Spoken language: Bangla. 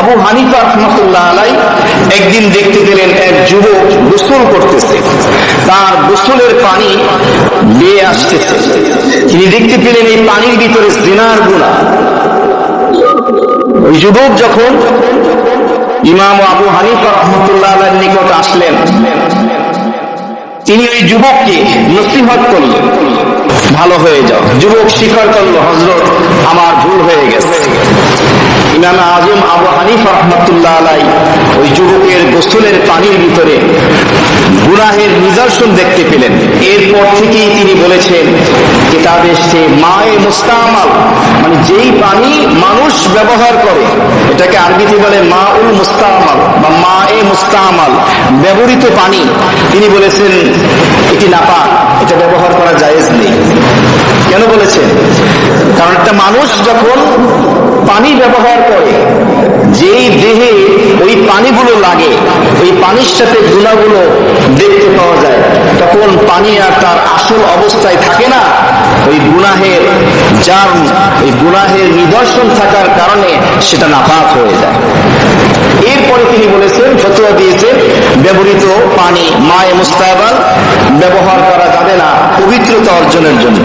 আবু হানিফা রাহমাতুল্লাহ আলাইহি একদিন দেখতে পেলেন এক যুবক গোসল করতেছে, তার গোসলের পানি বেয়ে আসতেছে। তিনি দেখতে পেলেন এই পানির ভিতরে জিনার গুনাহ। ওই যুবক যখন ইমাম আবু হানিফা রাহমাতুল্লাহ আলাইহির নিকট আসলেন, তিনি ওই যুবককে নসিহত করলেন, ভালো হয়ে যাও। যুবক স্বীকার করলো, হযরত আমার ভুল হয়ে গেছে। ইমাম আযম আবু হানিফা রাহমাতুল্লাহ আলাইহি ওই যুবকের গোসলের পানির ভিতরে গুনাহের নিদর্শন দেখতে পেলেন। এরপর থেকেই তিনি বলেছেন, কিতাবে এসেছে মায়ে মুস্তামাল, মানে যেই পানি মানুষ ব্যবহার করে, এটাকে আরবিতে বলে মাউল মুস্তামাল বা মায়ে মুস্তামাল, ব্যবহৃত পানি। তিনি বলেছেন এটি নাপাক, এটা ব্যবহার করা জায়েজ নেই। কেন বলেছেন? কারণ একটা মানুষ যখন পানি ব্যবহার করে, যেই দেহে ওই পানিগুলো লাগে, ওই পানির সাথে গুনাহগুলো দেখতে পাওয়া যায়, তখন পানি আর তার আসল অবস্থায় থাকে না। ওই গুনাহের জার্ম, ওই গুনাহের নিদর্শন থাকার কারণে সেটা নাপাক হয়ে যায়। এরপরে তিনি বলেছেন, ফতোয়া দিয়েছেন, ব্যবহৃত পানি মায়ে মুস্তামাল ব্যবহার করা যাবে না পবিত্রতা অর্জনের জন্য।